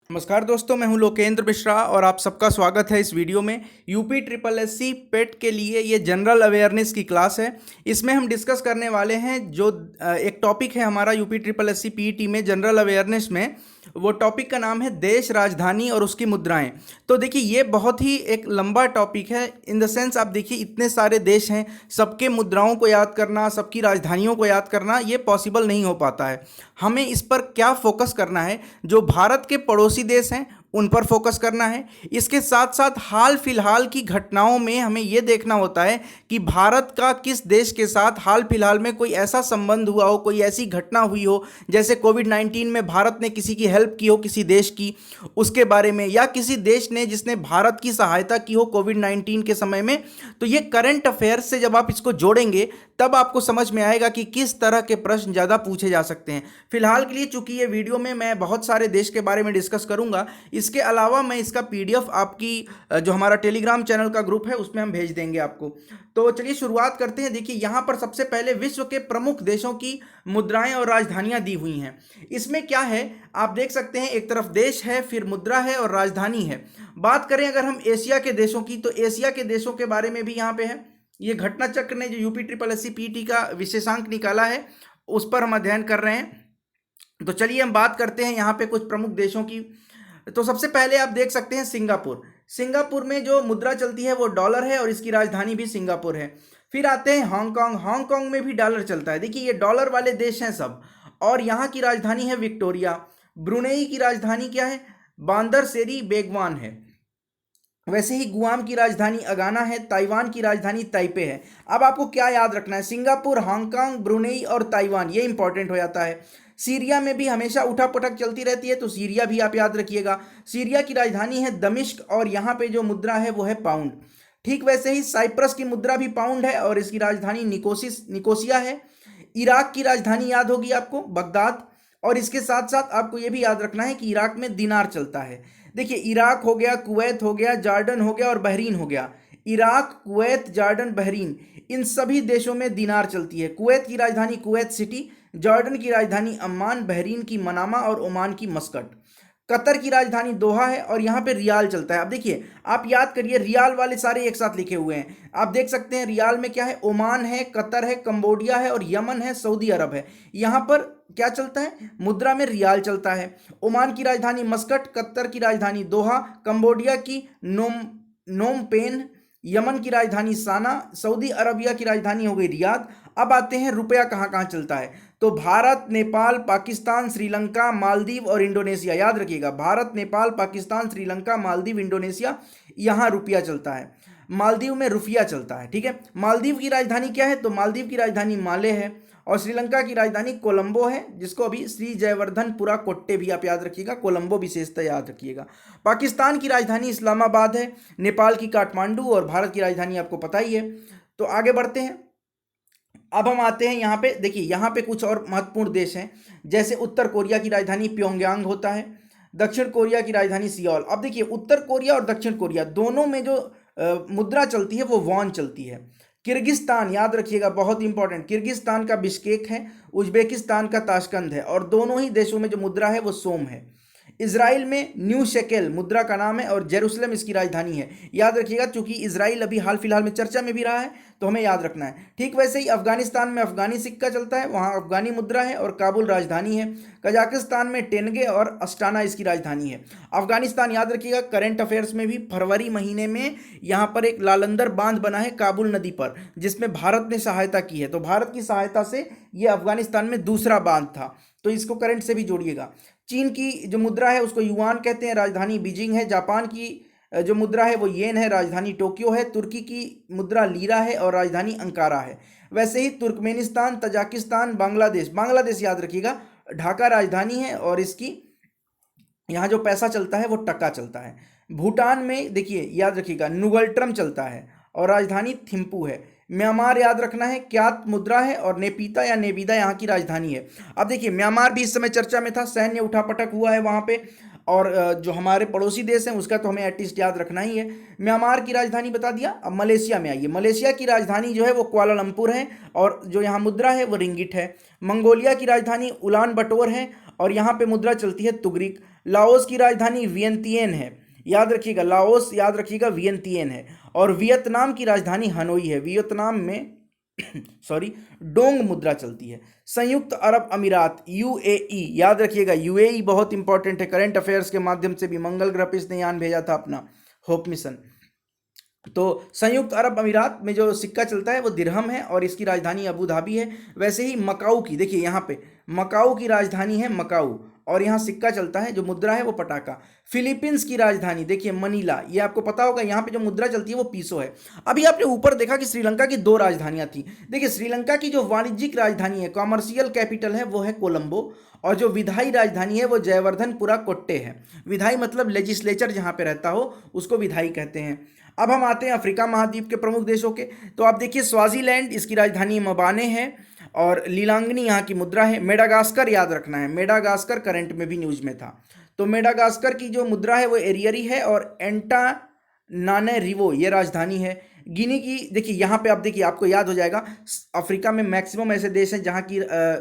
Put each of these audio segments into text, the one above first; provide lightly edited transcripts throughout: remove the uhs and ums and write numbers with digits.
नमस्कार दोस्तों, मैं हूं लोकेंद्र मिश्रा और आप सबका स्वागत है इस वीडियो में। यूपी ट्रिपल एस सी पेट के लिए ये जनरल अवेयरनेस की क्लास है। इसमें हम डिस्कस करने वाले हैं जो एक टॉपिक है हमारा UP triple S C PET में जनरल अवेयरनेस में। वो टॉपिक का नाम है देश, राजधानी और उसकी मुद्राएं। तो देखिए, ये बहुत ही एक लंबा टॉपिक है। इन द सेंस आप देखिए, इतने सारे देश हैं, सबके मुद्राओं को याद करना, सबकी राजधानियों को याद करना ये पॉसिबल नहीं हो पाता है। हमें इस पर क्या फोकस करना है, जो भारत के पड़ोसी देश हैं उन पर फोकस करना है। इसके साथ साथ हाल फिलहाल की घटनाओं में हमें यह देखना होता है कि भारत का किस देश के साथ हाल फिलहाल में कोई ऐसा संबंध हुआ हो, कोई ऐसी घटना हुई हो, जैसे कोविड-19 में भारत ने किसी की हेल्प की हो, किसी देश की, उसके बारे में, या किसी देश ने जिसने भारत की सहायता की हो कोविड-19 के समय में। तो ये करंट अफेयर से जब आप इसको जोड़ेंगे तब आपको समझ में आएगा कि किस तरह के प्रश्न ज़्यादा पूछे जा सकते हैं। फिलहाल के लिए चूंकि ये वीडियो में मैं बहुत सारे देश के बारे में डिस्कस करूंगा, इसके अलावा मैं इसका पीडीएफ आपकी जो हमारा टेलीग्राम चैनल का ग्रुप है उसमें हम भेज देंगे आपको। तो चलिए शुरुआत करते हैं। देखिए, यहाँ पर सबसे पहले विश्व के प्रमुख देशों की मुद्राएं और राजधानियां दी हुई हैं। इसमें क्या है, आप देख सकते हैं, एक तरफ देश है, फिर मुद्रा है और राजधानी है। बात करें अगर हम एशिया के देशों की, तो एशिया के देशों के बारे में भी यहाँ पे है। ये घटना चक्र ने जो UP triple S C PT का विशेषांक निकाला है उस पर हम अध्ययन कर रहे हैं। तो चलिए हम बात करते हैं यहाँ पे कुछ प्रमुख देशों की। तो सबसे पहले आप देख सकते हैं सिंगापुर। सिंगापुर में जो मुद्रा चलती है वो डॉलर है और इसकी राजधानी भी सिंगापुर है। फिर आते हैं हांगकांग। हांगकांग में भी डॉलर चलता है। देखिए, ये डॉलर वाले देश हैं सब, और यहाँ की राजधानी है विक्टोरिया। ब्रुनेई की राजधानी क्या है? बांदर सेरी बेगवान है। वैसे ही गुआम की राजधानी अगाना है। ताइवान की राजधानी ताइपे है। अब आपको क्या याद रखना है? सिंगापुर, हांगकांग, ब्रुनेई और ताइवान, ये इंपॉर्टेंट हो जाता है। सीरिया में भी हमेशा उठापटक चलती रहती है, तो सीरिया भी आप याद रखिएगा। सीरिया की राजधानी है दमिश्क और यहाँ पे जो मुद्रा है वो है पाउंड। ठीक वैसे ही साइप्रस की मुद्रा भी पाउंड है और इसकी राजधानी निकोसिया है। इराक की राजधानी याद होगी आपको, बगदाद। और इसके साथ साथ आपको ये भी याद रखना है कि इराक में दिनार चलता है। देखिए, इराक हो गया, कुवैत हो गया, जॉर्डन हो गया और बहरीन हो गया। इराक, कुवैत, जॉर्डन, बहरीन, इन सभी देशों में दिनार चलती है। कुवैत की राजधानी कुवैत सिटी, जॉर्डन की राजधानी अम्मान, बहरीन की मनामा और ओमान की मस्कट। कतर की राजधानी दोहा है और यहाँ पे रियाल चलता है। अब देखिए, आप याद करिए, रियाल वाले सारे एक साथ लिखे हुए हैं। आप देख सकते हैं रियाल में क्या है, ओमान है, कतर है, कंबोडिया है और यमन है, सऊदी अरब है। यहाँ पर क्या चलता है? मुद्रा में रियाल चलता है। ओमान की राजधानी मस्कट, कतर की राजधानी दोहा, कंबोडिया की नोम पेन, यमन की राजधानी साना, सऊदी अरबिया की राजधानी हो गई रियाद। अब आते हैं रुपया कहाँ कहाँ चलता है। तो भारत, नेपाल, पाकिस्तान, श्रीलंका, मालदीव और इंडोनेशिया, याद रखिएगा, भारत, नेपाल, पाकिस्तान, श्रीलंका, मालदीव, इंडोनेशिया, यहाँ रुपया चलता है। मालदीव में रुपया चलता है। ठीक है। मालदीव की राजधानी क्या है? तो मालदीव की राजधानी माले है और श्रीलंका की राजधानी कोलंबो है, जिसको अभी श्री जयवर्धनपुरा कोट्टे भी आप याद रखिएगा, कोलंबो विशेषता याद रखिएगा। पाकिस्तान की राजधानी इस्लामाबाद है, नेपाल की काठमांडू और भारत की राजधानी आपको पता ही है। तो आगे बढ़ते हैं। अब हम आते हैं यहाँ पे। देखिए, यहाँ पे कुछ और महत्वपूर्ण देश हैं, जैसे उत्तर कोरिया की राजधानी प्योंगयांग होता है, दक्षिण कोरिया की राजधानी सियोल। अब देखिए, उत्तर कोरिया और दक्षिण कोरिया दोनों में जो मुद्रा चलती है वो वॉन चलती है। किर्गिस्तान, याद रखिएगा, बहुत इंपॉर्टेंट, किर्गिस्तान का बिश्केक है, उज्बेकिस्तान का ताशकंद है और दोनों ही देशों में जो मुद्रा है वो सोम है। इजराइल में न्यू शेकेल मुद्रा का नाम है और जेरूसलम इसकी राजधानी है। याद रखिएगा, क्योंकि इजराइल अभी हाल फिलहाल में चर्चा में भी रहा है, तो हमें याद रखना है। ठीक वैसे ही अफगानिस्तान में अफगानी सिक्का चलता है, वहाँ अफगानी मुद्रा है और काबुल राजधानी है। कजाकिस्तान में टेनगे और अस्टाना इसकी राजधानी है। अफगानिस्तान, याद रखिएगा, करंट अफेयर्स में भी फरवरी महीने में यहाँ पर एक लालंदर बांध बना है काबुल नदी पर, जिसमें भारत ने सहायता की है। तो भारत की सहायता से ये अफगानिस्तान में दूसरा बांध था, तो इसको करंट से भी जोड़िएगा। चीन की जो मुद्रा है उसको युआन कहते हैं, राजधानी बीजिंग है। जापान की जो मुद्रा है वो येन है, राजधानी टोक्यो है। तुर्की की मुद्रा लीरा है और राजधानी अंकारा है। वैसे ही तुर्कमेनिस्तान, तजाकिस्तान, बांग्लादेश, बांग्लादेश याद रखिएगा, ढाका राजधानी है और इसकी यहाँ जो पैसा चलता है वो टका चलता है। भूटान में देखिए, याद रखिएगा, नुगल्ट्रम चलता है और राजधानी थिम्पू है। म्यांमार, याद रखना है, क्यात मुद्रा है और नेपीता या नेबीदा यहाँ की राजधानी है। अब देखिए, म्यांमार भी इस समय चर्चा में था, सैन्य उठापटक हुआ है वहाँ पे, और जो हमारे पड़ोसी देश हैं उसका तो हमें एटलीस्ट याद रखना ही है। म्यांमार की राजधानी बता दिया। अब मलेशिया में आइए। मलेशिया की राजधानी जो है वो कुआलालंपुर है और जो यहाँ मुद्रा है वो रिंगिट है। मंगोलिया की राजधानी उलान बटोर है और यहाँ पे मुद्रा चलती है तुगरिक। लाओस की राजधानी वियंतियन है, याद रखिएगा, लाओस याद रखिएगा वियंतियन है। और वियतनाम की राजधानी हनोई है। वियतनाम में सॉरी डोंग मुद्रा चलती है। संयुक्त अरब अमीरात यूएई, याद रखिएगा यूएई बहुत इंपॉर्टेंट है, करंट अफेयर्स के माध्यम से भी मंगल ग्रह पे इसने यान भेजा था अपना, होप मिशन। तो संयुक्त अरब अमीरात में जो सिक्का चलता है वो दिरहम है और इसकी राजधानी अबू धाबी है। वैसे ही मकाऊ की, देखिए यहाँ पे मकाऊ की राजधानी है मकाऊ, और यहाँ सिक्का चलता है, जो मुद्रा है वो पटाका। फिलीपींस की राजधानी देखिए मनीला, ये आपको पता होगा, यहाँ पे जो मुद्रा चलती है वो पीसो है। अभी आपने ऊपर देखा कि श्रीलंका की 2 राजधानियां थी। देखिए श्रीलंका की जो वाणिज्यिक राजधानी है, कॉमर्शियल कैपिटल है, वो है कोलंबो, और जो विधायी राजधानी है वो जयवर्धनपुरा कोट्टे है। विधायी मतलब लेजिस्लेचर जहाँ पे रहता हो उसको विधायी कहते हैं। अब हम आते हैं अफ्रीका महाद्वीप के प्रमुख देशों के। तो आप देखिए स्वाजीलैंड, इसकी राजधानी मबाने है, और लीलांगनी यहाँ की मुद्रा है। मेडागास्कर याद रखना है, मेडागास्कर करंट में भी न्यूज में था। तो मेडागास्कर की जो मुद्रा है वो एरियरी है, और एंटानानरिवो ये राजधानी है। गिनी की देखिए यहाँ पे आप देखिए, आपको याद हो जाएगा, अफ्रीका में मैक्सिमम ऐसे देश हैं जहाँ की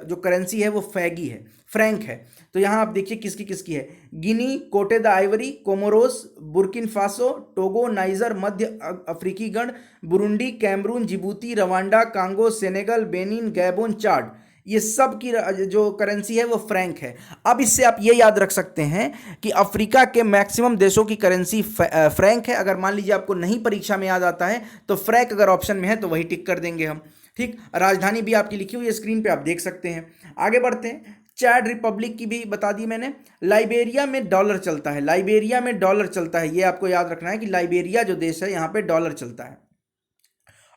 जो करेंसी है वो फैगी है, फ्रैंक है। तो यहाँ आप देखिए किसकी किसकी है, Guinea, Cote d' Ivoire, Comoros, Burkina Faso, Togo, Niger, मध्य अफ्रीकी गण, Burundi, Cameroon, Djibouti, Rwanda, Congo, Senegal, Benin, Gabon, Chad, ये सब की जो करेंसी है वो फ्रैंक है। अब इससे आप ये याद रख सकते हैं कि अफ्रीका के मैक्सिमम देशों की करेंसी फ्रैंक है। अगर मान लीजिए आपको नहीं परीक्षा में याद आता है तो फ्रैंक अगर ऑप्शन में है तो वही टिक कर देंगे हम, ठीक। राजधानी भी आपकी लिखी हुई है स्क्रीन पे, आप देख सकते हैं। आगे बढ़ते हैं, चैड रिपब्लिक की भी बता दी मैंने। लाइबेरिया में डॉलर चलता है, लाइबेरिया में डॉलर चलता है, ये आपको याद रखना है कि लाइबेरिया जो देश है यहाँ पे डॉलर चलता है,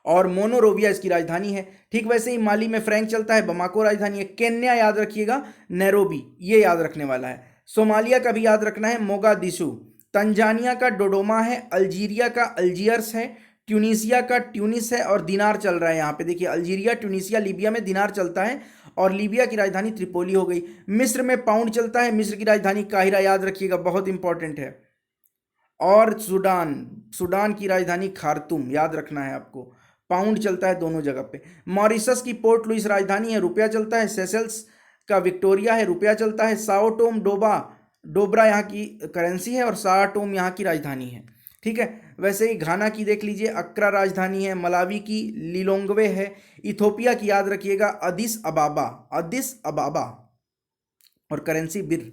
और मोनोरोविया इसकी राजधानी है, ठीक। वैसे ही माली में फ्रैंक चलता है, बमाको राजधानी है। केन्या याद रखिएगा नैरोबी, ये याद रखने वाला है। सोमालिया का भी याद रखना है मोगादिशु। तंजानिया का डोडोमा है। अल्जीरिया का अल्जियर्स है। ट्यूनीसिया का ट्यूनिस है, और दिनार चल रहा है यहाँ पे देखिए, अल्जीरिया, ट्यूनीसिया, लीबिया में दिनार चलता है, और लीबिया की राजधानी त्रिपोली हो गई। मिस्र में पाउंड चलता है, मिस्र की राजधानी काहिरा याद रखिएगा, बहुत इंपॉर्टेंट है। और सूडान, सूडान की राजधानी खार्तूम याद रखना है आपको, पाउंड चलता है दोनों जगह पे। मॉरिशस की पोर्ट लुइस राजधानी है, रुपया चलता है। सेशल्स का विक्टोरिया है, रुपया चलता है। साओ टोम डोबरा यहाँ की करेंसी है, और साओ टोम यहाँ की राजधानी है, ठीक है। वैसे ही घाना की देख लीजिए, अक्रा राजधानी है। मलावी की लिलोंगवे है। इथोपिया की याद रखिएगा अदिस अबाबा, अदिस अबाबा, और करेंसी बिर।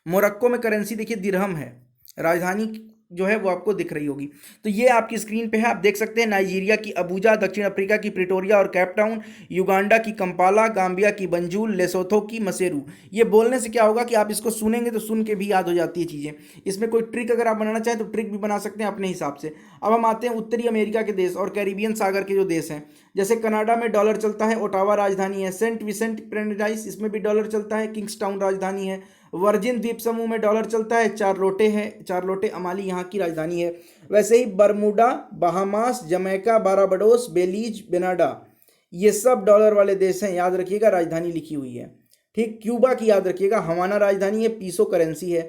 मोरक्को में करेंसी देखिए दिरहम है, राजधानी जो है वो आपको दिख रही होगी। तो ये आपकी स्क्रीन पे है, आप देख सकते हैं। नाइजीरिया की अबूजा, दक्षिण अफ्रीका की प्रिटोरिया और कैपटाउन, युगांडा की कंपाला, गाम्बिया की बंजूल, लेसोथो की मसेरू। ये बोलने से क्या होगा कि आप इसको सुनेंगे तो सुन के भी याद हो जाती है चीज़ें। इसमें कोई ट्रिक अगर आप बनाना चाहें तो ट्रिक भी बना सकते हैं अपने हिसाब से। अब हम आते हैं उत्तरी अमेरिका के देश और कैरिबियन सागर के जो देश हैं, जैसे कनाडा में डॉलर चलता है, ओटावा राजधानी है। सेंट विसेंट ग्रेनेडाइंस, इसमें भी डॉलर चलता है, किंग्सटाउन राजधानी है। वर्जिन द्वीप समूह में डॉलर चलता है, चार्लोटे है, चार्लोटे अमाली यहाँ की राजधानी है। वैसे ही बरमूडा, बहामास, जमैका, बाराबाडोस, बेलीज, बेनाडा, ये सब डॉलर वाले देश हैं, याद रखिएगा, राजधानी लिखी हुई है, ठीक। क्यूबा की याद रखिएगा हवाना राजधानी है, पीसो करेंसी है।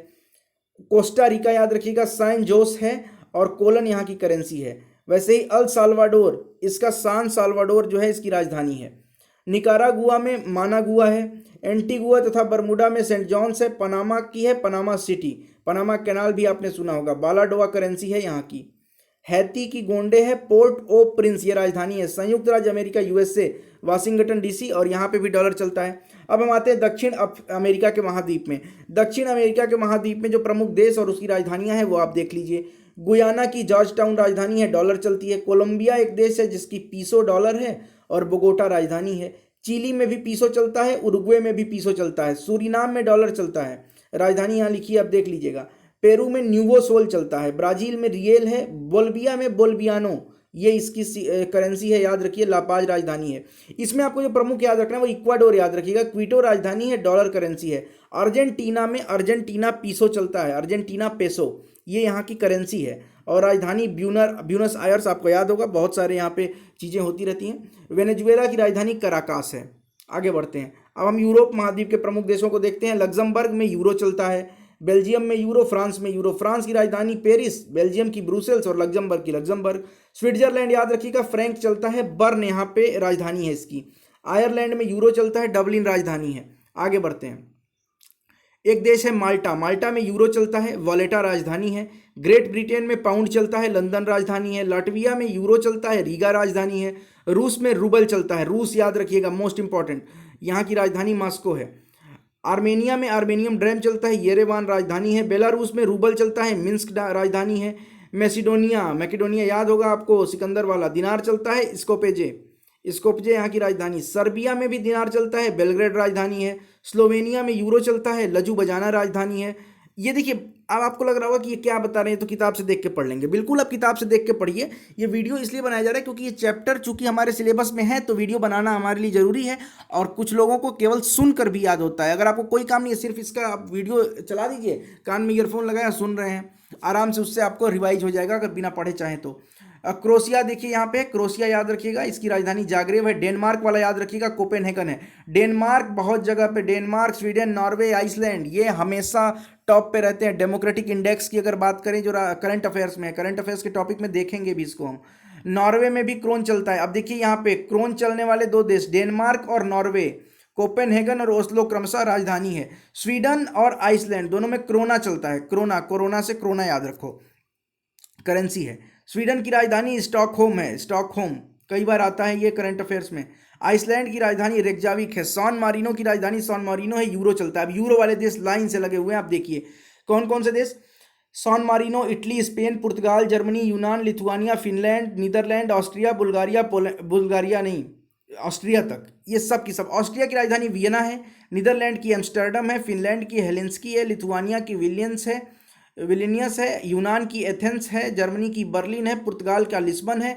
कोस्टा रिका याद रखिएगा सैन जोस है, और कोलन यहाँ की करेंसी है। वैसे ही अल साल्वाडोर, इसका सान साल्वाडोर जो है इसकी राजधानी है। निकारागुआ में मानागुआ है। एंटीगुआ तथा बरमुडा में सेंट जॉन्स है। पनामा की है पनामा सिटी, पनामा कैनाल भी आपने सुना होगा। बालाडोआ करेंसी है यहाँ की। हैती की गोंडे है। पोर्ट ओ प्रिंस ये राजधानी है। संयुक्त राज्य अमेरिका यूएसए, वाशिंगटन डीसी, और यहाँ पे भी डॉलर चलता है। अब हम आते हैं दक्षिण अमेरिका के महाद्वीप में। दक्षिण अमेरिका के महाद्वीप में जो प्रमुख देश और उसकी राजधानियां हैं वो आप देख लीजिए। गुयाना की जॉर्ज टाउन राजधानी है, डॉलर चलती है। कोलंबिया एक देश है जिसकी पीसो डॉलर है, और बोगोटा राजधानी है। चिली में भी पीसो चलता है, उरुग्वे में भी पीसो चलता है। सूरीनाम में डॉलर चलता है, राजधानी यहाँ लिखी है, आप देख लीजिएगा। पेरू में न्यूवो सोल चलता है। ब्राजील में रियल है। बोल्बिया में बोल्बियानो, ये इसकी करेंसी है, याद रखिए। लापाज राजधानी है। इसमें आपको जो प्रमुख याद रखना है वो इक्वाडोर याद रखिएगा। क्विटो राजधानी है, डॉलर करेंसी है। अर्जेंटीना में अर्जेंटीना पीसो चलता है, अर्जेंटीना पेसो, ये यहाँ की करेंसी है। और राजधानी ब्यूनस आयर्स, आपको याद होगा, बहुत सारे यहाँ पे चीज़ें होती रहती हैं। वेनेजुएला की राजधानी कराकास है। आगे बढ़ते हैं, अब हम यूरोप महाद्वीप के प्रमुख देशों को देखते हैं। लग्जमबर्ग में यूरो चलता है। बेल्जियम में यूरो, फ्रांस में यूरो। फ्रांस की राजधानी पेरिस, बेल्जियम की ब्रुसेल्स, और लग्जमबर्ग की लग्जमबर्ग। स्विट्जरलैंड याद रखिएगा फ्रैंक चलता है, बर्न यहाँ पे राजधानी है इसकी। आयरलैंड में यूरो चलता है, डबलिन राजधानी है। आगे बढ़ते हैं, एक देश है माल्टा, माल्टा में यूरो चलता है, वॉलेटा राजधानी है। ग्रेट ब्रिटेन में पाउंड चलता है, लंदन राजधानी है। लाटविया में यूरो चलता है, रीगा राजधानी है। रूस में रूबल चलता है, रूस याद रखिएगा मोस्ट इंपॉर्टेंट, यहाँ की राजधानी मॉस्को है। आर्मेनिया में आर्मेनियम ड्रैम चलता है, येरेवान राजधानी है। बेलारूस में रूबल चलता है, मिन्स्क राजधानी है। मैकेडोनिया याद होगा आपको, सिकंदर वाला, दिनार चलता है, स्कोपजे यहाँ की राजधानी। सर्बिया में भी दिनार चलता है, बेलग्रेड राजधानी है। स्लोवेनिया में यूरो चलता है, लजुबजाना राजधानी है। ये देखिए, अब आपको लग रहा होगा कि ये क्या बता रहे हैं, तो किताब से देख के पढ़ लेंगे। बिल्कुल आप किताब से देख के पढ़िए। ये वीडियो इसलिए बनाया जा रहा है क्योंकि ये चैप्टर चूंकि हमारे सिलेबस में है, तो वीडियो बनाना हमारे लिए ज़रूरी है। और कुछ लोगों को केवल सुनकर भी याद होता है। अगर आपको कोई काम नहीं है, सिर्फ इसका आप वीडियो चला दीजिए, कान में ईयरफोन लगाया, सुन रहे हैं आराम से, उससे आपको रिवाइज हो जाएगा अगर बिना पढ़े चाहें तो। क्रोशिया देखिए, यहाँ पे क्रोशिया याद रखिएगा, इसकी राजधानी जाग्रेब है। डेनमार्क वाला याद रखिएगा, कोपेनहेगन है। डेनमार्क बहुत जगह पे, डेनमार्क, स्वीडन, नॉर्वे, आइसलैंड, ये हमेशा टॉप पे रहते हैं। डेमोक्रेटिक इंडेक्स की अगर बात करें जो करंट अफेयर्स में है, करंट अफेयर्स के टॉपिक में देखेंगे भी इसको हम। नॉर्वे में भी क्रोन चलता है। अब देखिए यहाँ पे क्रोन चलने वाले दो देश, डेनमार्क और नॉर्वे, कोपेनहेगन और ओस्लो क्रमशः राजधानी है। स्वीडन और आइसलैंड दोनों में क्रोना चलता है, कोरोना से क्रोना याद रखो, करेंसी है। स्वीडन की राजधानी स्टॉकहोम है, स्टॉकहोम कई बार आता है ये करंट अफेयर्स में। आइसलैंड की राजधानी रेकजाविक है। सॉन मारिनो की राजधानी सॉन मारिनो है, यूरो चलता है। अब यूरो वाले देश लाइन से लगे हुए हैं, आप देखिए कौन कौन से देश। San Marino, Italy, Spain, Portugal, Germany, यूनान, Lithuania, Finland, Netherland, Austria, Austria तक, ये सब की सब। ऑस्ट्रिया की राजधानी वियना है, नीदरलैंड की एम्स्टर्डम है, फिनलैंड की हेलेंस्की है, लिथुआनिया की विलिनियस है, यूनान की एथेंस है, जर्मनी की बर्लिन है, पुर्तगाल का लिस्बन है,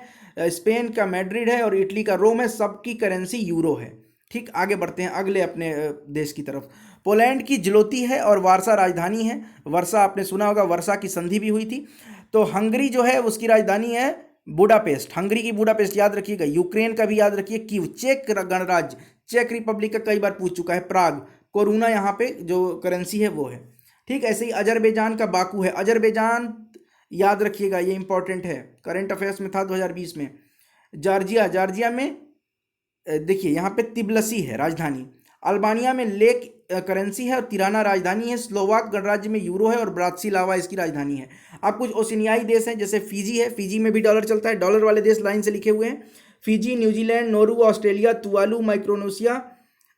स्पेन का मैड्रिड है और इटली का रोम है। सबकी करेंसी यूरो है। ठीक, आगे बढ़ते हैं अगले अपने देश की तरफ। पोलैंड की जलोती है और वारसा राजधानी है। वर्षा आपने सुना होगा, वर्षा की संधि भी हुई थी। तो हंगरी जो है उसकी राजधानी है बुडापेस्ट, हंगरी की बुडापेस्ट याद रखिएगा। यूक्रेन का भी याद रखिए, कीव। चेक गणराज्य, चेक रिपब्लिक का कई बार पूछ चुका है, प्राग। कोरोना यहाँ पे जो करेंसी है वो है। ठीक, ऐसे ही अजरबैजान का बाकू है। अजरबैजान याद रखिएगा, ये इंपॉर्टेंट है, करंट अफेयर्स में था 2020 में। जॉर्जिया में देखिए यहाँ पे तिब्लिसी है राजधानी। अल्बानिया में लेक करेंसी है और तिराना राजधानी है। स्लोवाक गणराज्य में यूरो है और ब्रातिस्लावा इसकी राजधानी है। अब कुछ ओशिनियाई देश हैं, जैसे फिजी है, फिजी में भी डॉलर चलता है। डॉलर वाले देश लाइन से लिखे हुए हैं, Fiji, New Zealand, Nauru, Australia, Tuvalu,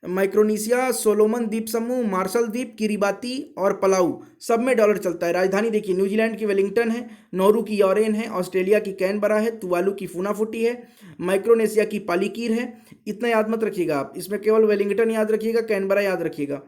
Micronesia, Solomon द्वीप समूह, मार्शल द्वीप, किरिबाती और पलाऊ, सब में डॉलर चलता है। राजधानी देखिए, न्यूजीलैंड की वेलिंगटन है, नोरू की यॉरेन है, ऑस्ट्रेलिया की कैनबरा है, तुवालू की फूनाफुटी है, माइक्रोनेशिया की पालीकीर है। इतना याद मत रखिएगा आप, इसमें केवल वेलिंगटन याद रखिएगा, कैनबरा याद रखिएगा।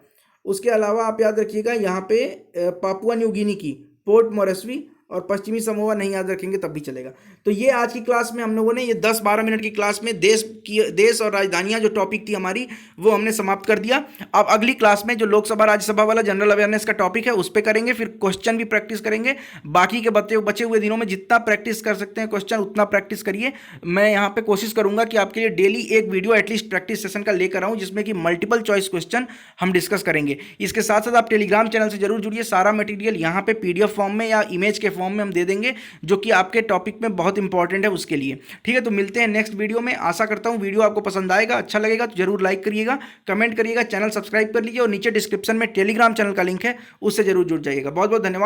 उसके अलावा आप याद रखिएगा यहाँ पे पापुआ न्यू गिनी की पोर्ट मोरेस्बी और पश्चिमी समोआ नहीं याद रखेंगे तब भी चलेगा। तो ये आज की क्लास में हम लोगों ने, ये 10-12 मिनट की क्लास में देश और राजधानियां जो टॉपिक थी हमारी, वो हमने समाप्त कर दिया। अब अगली क्लास में जो लोकसभा राज्यसभा वाला जनरल अवेयरनेस का टॉपिक है उस पर करेंगे, फिर क्वेश्चन भी प्रैक्टिस करेंगे। बाकी के बचे हुए दिनों में जितना प्रैक्टिस कर सकते हैं क्वेश्चन उतना प्रैक्टिस करिए। मैं यहाँ पे कोशिश करूंगा कि आपके लिए डेली एक वीडियो एटलीस्ट प्रैक्टिस सेशन का लेकर आऊँ, जिसमें कि मल्टीपल चॉइस क्वेश्चन हम डिस्कस करेंगे। इसके साथ साथ आप टेलीग्राम चैनल से जरूर जुड़िए, सारा मटेरियल यहाँ पे PDF फॉर्म में या इमेज के फॉर्म में हम दे देंगे, जो कि आपके टॉपिक में बहुत इंपॉर्टेंट है उसके लिए। ठीक है, तो मिलते हैं नेक्स्ट वीडियो में। आशा करता हूं वीडियो आपको पसंद आएगा, अच्छा लगेगा तो जरूर लाइक करिएगा, कमेंट करिएगा, चैनल सब्सक्राइब कर लीजिए और नीचे डिस्क्रिप्शन में टेलीग्राम चैनल का लिंक है, उससे जरूर जुड़ जाइएगा। बहुत बहुत धन्यवाद।